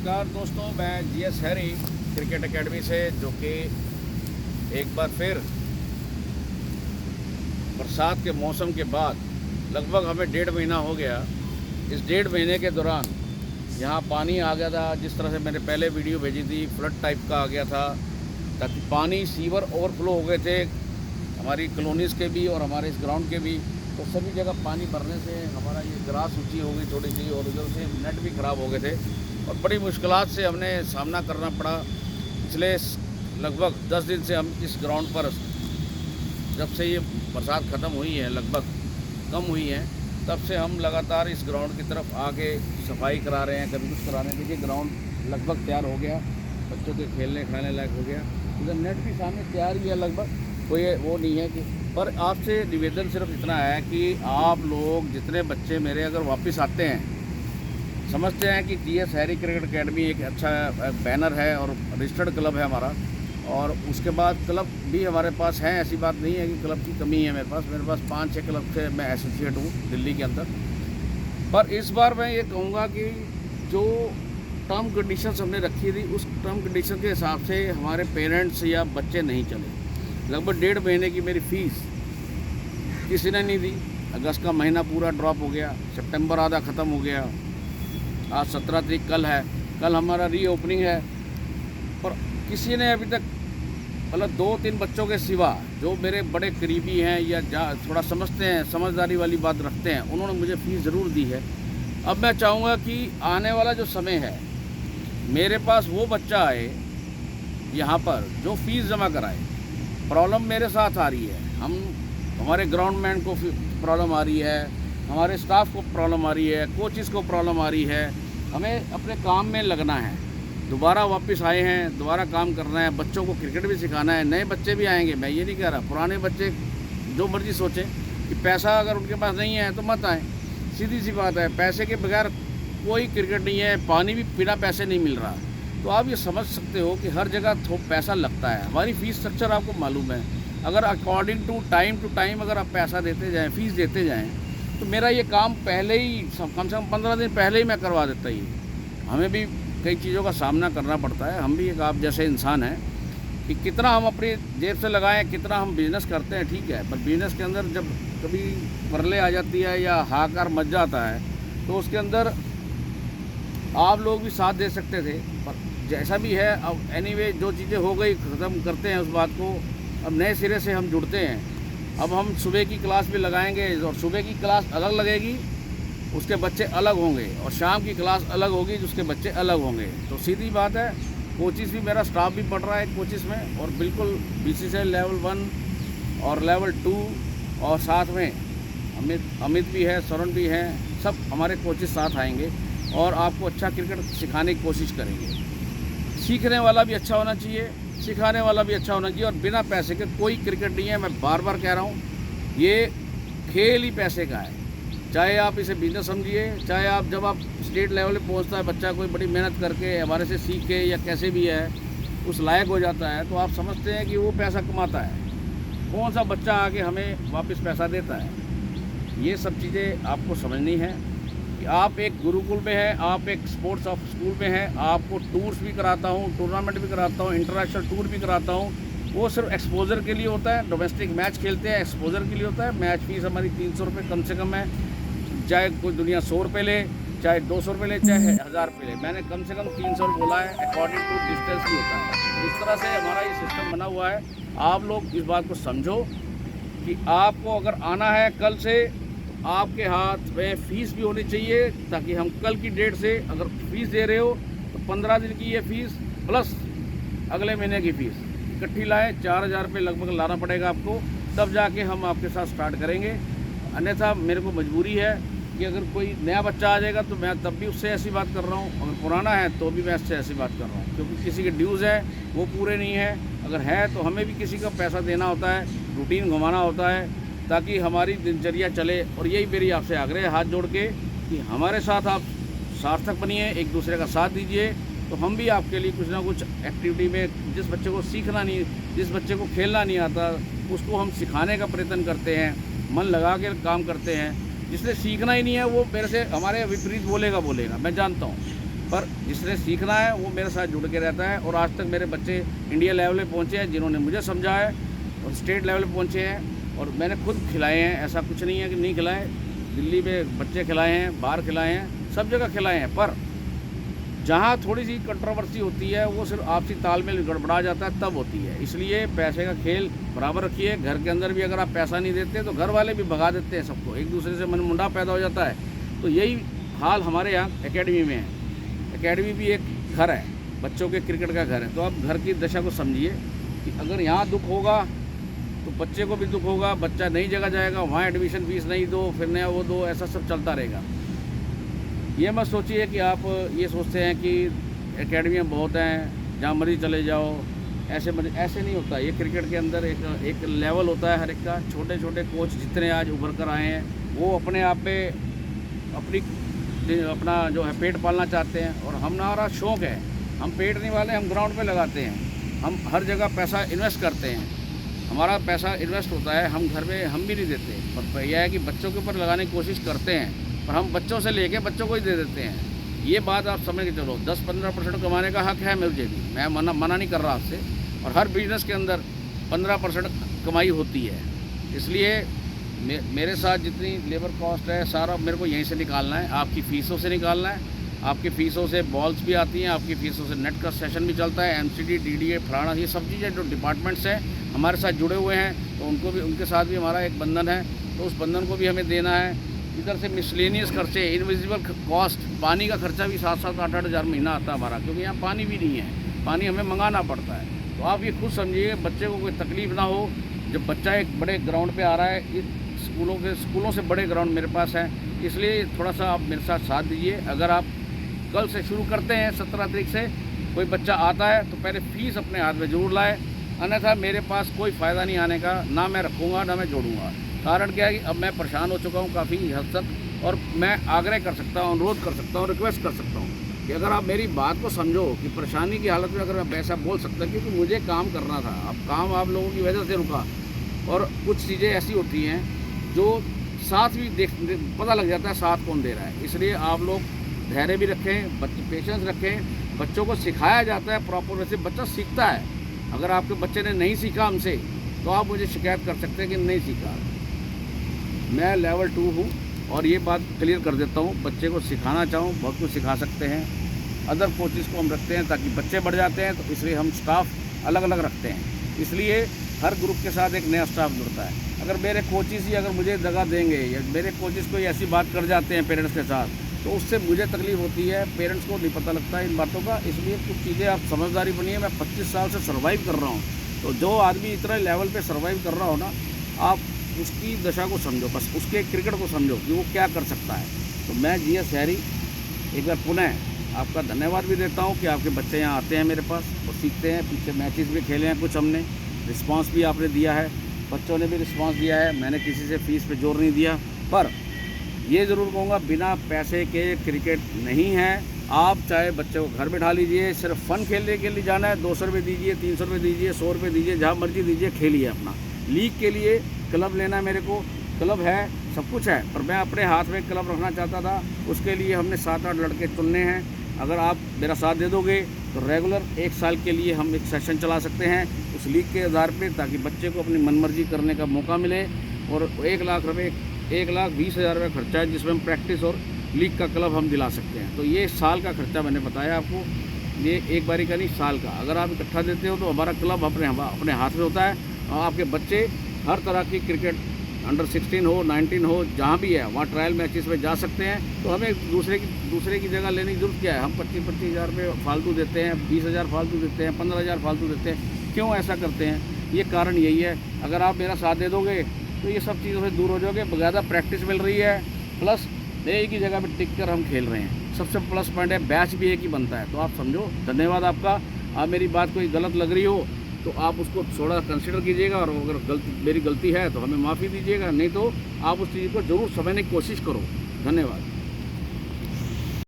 नमस्कार दोस्तों, मैं जीएस हैरी क्रिकेट एकेडमी से, जो कि एक बार फिर बरसात के मौसम के बाद लगभग हमें 1.5 महीना हो गया। इस 1.5 महीने के दौरान यहाँ पानी आ गया था। जिस तरह से मैंने पहले वीडियो भेजी थी, फ्लड टाइप का आ गया था, ताकि पानी सीवर ओवरफ्लो हो गए थे हमारी कॉलोनीज़ के भी और हमारे इस ग्राउंड के भी। तो सभी जगह पानी भरने से हमारा ये ग्रास ऊँची हो गई थोड़ी सी, और उधर से नेट भी ख़राब हो गए थे और बड़ी मुश्किलात से हमने सामना करना पड़ा। पिछले लगभग 10 दिन से हम इस ग्राउंड पर, जब से ये बरसात ख़त्म हुई है, लगभग कम हुई है, तब से हम लगातार इस ग्राउंड की तरफ आके सफाई करा रहे हैं, कभी कुछ करा रहे हैं। देखिए ग्राउंड लगभग तैयार हो गया, बच्चों के खेलने खाने लायक हो गया। इधर नेट भी सामने तैयार भी है लगभग, कोई वो नहीं है कि। पर आपसे निवेदन सिर्फ इतना है कि आप लोग जितने बच्चे मेरे अगर वापस आते हैं, समझते हैं कि जीएस हैरी क्रिकेट एकेडमी एक अच्छा बैनर है और रजिस्टर्ड क्लब है हमारा, और उसके बाद क्लब भी हमारे पास हैं। ऐसी बात नहीं है कि क्लब की कमी है मेरे पास 5-6 क्लब से मैं एसोसिएट हूँ दिल्ली के अंदर। पर इस बार मैं ये कहूँगा कि जो टर्म कंडीशंस हमने रखी थी, उस टर्म कंडीशन के हिसाब से हमारे पेरेंट्स या बच्चे नहीं चले। लगभग 1.5 महीने की मेरी फ़ीस किसी ने नहीं दी। अगस्त का महीना पूरा ड्रॉप हो गया, सितंबर आधा ख़त्म हो गया, आज 17 तारीख कल है, कल हमारा रीओपनिंग है। पर किसी ने अभी तक, मतलब 2-3 बच्चों के सिवा जो मेरे बड़े करीबी हैं या थोड़ा समझते हैं, समझदारी वाली बात रखते हैं, उन्होंने मुझे फ़ीस ज़रूर दी है। अब मैं चाहूँगा कि आने वाला जो समय है, मेरे पास वो बच्चा आए यहाँ पर जो फ़ीस जमा कराए। प्रॉब्लम मेरे साथ आ रही है, हमारे ग्राउंडमैन को प्रॉब्लम आ रही है, हमारे स्टाफ को प्रॉब्लम आ रही है, कोचेज़ को प्रॉब्लम आ रही है। हमें अपने काम में लगना है, दोबारा वापस आए हैं, दोबारा काम करना है, बच्चों को क्रिकेट भी सिखाना है। नए बच्चे भी आएंगे, मैं ये नहीं कह रहा, पुराने बच्चे जो मर्ज़ी सोचें कि पैसा अगर उनके पास नहीं है तो मत आए। सीधी सी बात है, पैसे के बगैर कोई क्रिकेट नहीं है, पानी भी बिना पैसे नहीं मिल रहा। तो आप ये समझ सकते हो कि हर जगह पैसा लगता है। हमारी फ़ीस स्ट्रक्चर आपको मालूम है। अगर अकॉर्डिंग टू टाइम अगर आप पैसा देते जाएँ, फ़ीस देते जाएँ, तो मेरा ये काम पहले ही कम से कम 15 दिन पहले ही मैं करवा देता ही। हमें भी कई चीज़ों का सामना करना पड़ता है, हम भी एक आप जैसे इंसान हैं कि कितना हम अपनी जेब से लगाएं, कितना हम बिज़नेस करते हैं, ठीक है। पर बिज़नेस के अंदर जब कभी परले आ जाती है या हाहाकार मच जाता है, तो उसके अंदर आप लोग भी साथ दे सकते थे। पर जैसा भी है, अब एनीवे जो चीज़ें हो गई ख़त्म करते हैं उस बात को। अब नए सिरे से हम जुड़ते हैं। अब हम सुबह की क्लास भी लगाएंगे, और सुबह की क्लास अलग लगेगी, उसके बच्चे अलग होंगे, और शाम की क्लास अलग होगी, जिसके बच्चे अलग होंगे। तो सीधी बात है, कोचिज़ भी, मेरा स्टाफ भी पढ़ रहा है कोचिज़ में, और बिल्कुल बीसीसीआई लेवल 1 और लेवल 2, और साथ में अमित भी है, सरण भी हैं, सब हमारे कोचिज़ साथ आएंगे और आपको अच्छा क्रिकेट सिखाने की कोशिश करेंगे। सीखने वाला भी अच्छा होना चाहिए, सिखाने वाला भी अच्छा होना चाहिए, और बिना पैसे के कोई क्रिकेट नहीं है। मैं बार बार कह रहा हूँ, ये खेल ही पैसे का है। चाहे आप इसे बिजनेस समझिए, चाहे आप, जब आप स्टेट लेवल पे पहुँचता है बच्चा, कोई बड़ी मेहनत करके हमारे से सीख के या कैसे भी है उस लायक हो जाता है, तो आप समझते हैं कि वो पैसा कमाता है। कौन सा बच्चा आके हमें वापस पैसा देता है? ये सब चीज़ें आपको समझनी है कि आप एक गुरुकुल में हैं, आप एक स्पोर्ट्स ऑफ स्कूल में हैं। आपको टूर्स भी कराता हूँ, टूर्नामेंट भी कराता हूँ, इंटरनेशनल टूर भी कराता हूँ। वो सिर्फ एक्सपोजर के लिए होता है। डोमेस्टिक मैच खेलते हैं, एक्सपोजर के लिए होता है। मैच फीस हमारी 300 रुपये कम से कम है। चाहे कोई दुनिया 100 रुपये ले, चाहे 200 रुपये ले, चाहे 1000 रुपये ले, मैंने कम से कम 300 बोला है। अकॉर्डिंग टू डिस्टेंस भी होता है। इस तरह से हमारा ये सिस्टम बना हुआ है। आप लोग इस बात को समझो कि आपको अगर आना है कल से, आपके हाथ में फ़ीस भी होनी चाहिए, ताकि हम कल की डेट से, अगर फ़ीस दे रहे हो तो 15 दिन की ये फ़ीस प्लस अगले महीने की फ़ीस इकट्ठी लाएँ। 4000 रुपये लगभग लाना पड़ेगा आपको, तब जाके हम आपके साथ स्टार्ट करेंगे। अन्यथा मेरे को मजबूरी है कि अगर कोई नया बच्चा आ जाएगा तो मैं तब भी उससे ऐसी बात कर रहा हूँ, अगर पुराना है तो भी मैं उससे ऐसी बात कर रहा हूँ, क्योंकि किसी के ड्यूज़ है वो पूरे नहीं है। अगर है तो हमें भी किसी का पैसा देना होता है, रूटीन घुमाना होता है, ताकि हमारी दिनचर्या चले। और यही मेरी आपसे आग्रह है, हाथ जोड़ के, कि हमारे साथ आप सार्थक बनिए, एक दूसरे का साथ दीजिए, तो हम भी आपके लिए कुछ ना कुछ एक्टिविटी में, जिस बच्चे को सीखना नहीं, जिस बच्चे को खेलना नहीं आता, उसको हम सिखाने का प्रयत्न करते हैं, मन लगा के काम करते हैं। जिसने सीखना ही नहीं है वो मेरे से, हमारे विपरीत बोलेगा, मैं जानता हूँ। पर जिसने सीखना है वो मेरे साथ जुड़ के रहता है। और आज तक मेरे बच्चे इंडिया लेवल पे पहुँचे हैं, जिन्होंने मुझे समझा है, और स्टेट लेवल पे पहुँचे हैं, और मैंने खुद खिलाए हैं। ऐसा कुछ नहीं है कि नहीं खिलाए, दिल्ली में बच्चे खिलाए हैं, बाहर खिलाए हैं, सब जगह खिलाए हैं। पर जहाँ थोड़ी सी कंट्रोवर्सी होती है वो सिर्फ आपसी तालमेल गड़बड़ा जाता है, तब होती है। इसलिए पैसे का खेल बराबर रखिए। घर के अंदर भी अगर आप पैसा नहीं देते तो घर वाले भी भगा देते हैं सबको, एक दूसरे से मनमुटाव पैदा हो जाता है। तो यही हाल हमारे यहाँ एकेडमी में है। एकेडमी भी एक घर है, बच्चों के क्रिकेट का घर है। तो आप घर की दशा को समझिए कि अगर यहाँ दुख होगा तो बच्चे को भी दुख होगा, बच्चा नई जगह जाएगा, वहाँ एडमिशन फीस नहीं दो, फिर नया वो दो, ऐसा सब चलता रहेगा। ये मत सोचिए कि आप ये सोचते हैं कि एकेडमियाँ बहुत हैं, जहाँ मर्जी चले जाओ, ऐसे नहीं होता। ये क्रिकेट के अंदर एक लेवल होता है हर एक का। छोटे छोटे कोच जितने आज उभर कर आए हैं वो अपने आप पे अपना जो है पेट पालना चाहते हैं, और हमारा शौक़ है, हम पेट नहीं वाले, हम ग्राउंड पे लगाते हैं, हम हर जगह पैसा इन्वेस्ट करते हैं, हमारा पैसा इन्वेस्ट होता है, हम घर में हम भी नहीं देते। पर यह है कि बच्चों के ऊपर लगाने की कोशिश करते हैं, पर हम बच्चों से लेके बच्चों को ही दे देते हैं। ये बात आप समझ के चलो। 10-15% कमाने का हक है मुझे भी, मैं मना नहीं कर रहा आपसे। और हर बिजनेस के अंदर 15% कमाई होती है। इसलिए मेरे साथ जितनी लेबर कॉस्ट है सारा मेरे को यहीं से निकालना है, आपकी फ़ीसों से निकालना है। आपकी फ़ीसों से बॉल्स भी आती हैं, आपकी फ़ीसों से नेट का सेशन भी चलता है, MCD, DDA, फलाना, ये सब चीज़ें जो डिपार्टमेंट्स हैं हमारे साथ जुड़े हुए हैं, तो उनको भी, उनके साथ भी हमारा एक बंधन है, तो उस बंधन को भी हमें देना है। इधर से मिसलेनियस खर्चे, इनविजिबल कॉस्ट, पानी का खर्चा भी 7-7, 8-8 हज़ार महीना आता है हमारा, क्योंकि यहाँ पानी भी नहीं है, पानी हमें मंगाना पड़ता है। तो आप ये खुद समझिए, बच्चे को कोई तकलीफ़ ना हो। जब बच्चा एक बड़े ग्राउंड पे आ रहा है, स्कूलों से बड़े ग्राउंड मेरे पास है, इसलिए थोड़ा सा आप मेरे साथ दीजिए। अगर आप कल से शुरू करते हैं, 17 तारीख से कोई बच्चा आता है तो पहले फ़ीस अपने हाथ में ज़रूर लाए, अन्यथा मेरे पास कोई फ़ायदा नहीं आने का, ना मैं रखूँगा ना मैं जोड़ूँगा। कारण क्या है कि अब मैं परेशान हो चुका हूँ काफ़ी हद तक, और मैं आग्रह कर सकता हूँ, अनुरोध कर सकता हूँ, रिक्वेस्ट कर सकता हूँ कि अगर आप मेरी बात को समझो कि परेशानी की हालत में अगर मैं पैसा बोल सकता, क्योंकि मुझे काम करना था, अब काम आप लोगों की वजह से रुका। और कुछ चीज़ें ऐसी होती हैं जो साथ भी पता लग जाता है साथ कौन दे रहा है। इसलिए आप लोग धैर्य भी रखें, पेशेंस रखें। बच्चों को सिखाया जाता है प्रॉपर, वैसे बच्चा सीखता है। अगर आपके बच्चे ने नहीं सीखा हमसे तो आप मुझे शिकायत कर सकते हैं कि नहीं सीखा। मैं लेवल 2 हूँ और ये बात क्लियर कर देता हूँ, बच्चे को सिखाना चाहूँ बहुत कुछ सिखा सकते हैं। अदर कोचिज़ को हम रखते हैं ताकि बच्चे बढ़ जाते हैं, तो इसलिए हम स्टाफ अलग अलग रखते हैं। इसलिए हर ग्रुप के साथ एक नया स्टाफ जुड़ता है। अगर मेरे कोचिज़ ही अगर मुझे दगा देंगे या मेरे कोचिज़ कोई ऐसी बात कर जाते हैं पेरेंट्स के साथ, तो उससे मुझे तकलीफ़ होती है, पेरेंट्स को नहीं पता लगता है इन बातों का। इसलिए कुछ चीज़ें आप समझदारी बनिए। मैं 25 साल से सर्वाइव कर रहा हूँ, तो जो आदमी इतना लेवल पे सर्वाइव कर रहा हो ना, आप उसकी दशा को समझो, बस उसके क्रिकेट को समझो कि वो क्या कर सकता है। तो मैं GS हैरी एक बार पुनः आपका धन्यवाद भी देता हूँ कि आपके बच्चे यहाँ आते हैं मेरे पास और सीखते हैं। पीछे मैचेस भी खेले हैं कुछ, हमने रिस्पांस भी आपने दिया है, बच्चों ने भी रिस्पांस दिया है। मैंने किसी से फ़ीस पे जोर नहीं दिया, पर ये ज़रूर कहूँगा बिना पैसे के क्रिकेट नहीं है। आप चाहे बच्चे को घर बैठा लीजिए, सिर्फ फ़न खेलने के लिए जाना है, 200 रुपये दीजिए, 300 रुपये दीजिए, 100 रुपये दीजिए, जहाँ मर्जी दीजिए, खेलिए अपना। लीग के लिए क्लब लेना है, मेरे को क्लब है, सब कुछ है, पर मैं अपने हाथ में क्लब रखना चाहता था। उसके लिए हमने 7-8 लड़के चुनने हैं। अगर आप मेरा साथ दे दोगे तो रेगुलर 1 साल के लिए हम एक सेशन चला सकते हैं उस लीग के आधार पे, ताकि बच्चे को अपनी मनमर्जी करने का मौका मिले। और 1,20,000 रुपये खर्चा है, जिसमें हम प्रैक्टिस और लीग का क्लब हम दिला सकते हैं। तो ये साल का खर्चा मैंने बताया आपको, ये एक बारी का नहीं, साल का। अगर आप इकट्ठा देते हो तो हमारा क्लब अपने हाथ में होता है, और आपके बच्चे हर तरह की क्रिकेट अंडर 16 हो, 19 हो, जहाँ भी है वहाँ ट्रायल मैचेस में जा सकते हैं। तो हमें दूसरे की जगह लेने की जरूरत क्या है। हम 25-25 हज़ार रुपये फालतू देते हैं, 20 हज़ार फालतू देते हैं, 15 हज़ार फालतू देते हैं। क्यों ऐसा करते हैं? ये कारण यही है। अगर आप मेरा साथ दे दोगे तो ये सब चीज़ों से दूर हो जाओगे। ज़्यादा प्रैक्टिस मिल रही है, प्लस एक ही जगह पर टिक कर हम खेल रहे हैं। सबसे प्लस पॉइंट है बैच भी एक ही बनता है। तो आप समझो, धन्यवाद आपका। आप मेरी बात कोई गलत लग रही हो तो आप उसको थोड़ा कंसिडर कीजिएगा, और अगर मेरी गलती है तो हमें माफ़ी दीजिएगा, नहीं तो आप उस चीज़ को ज़रूर समझने की कोशिश करो। धन्यवाद।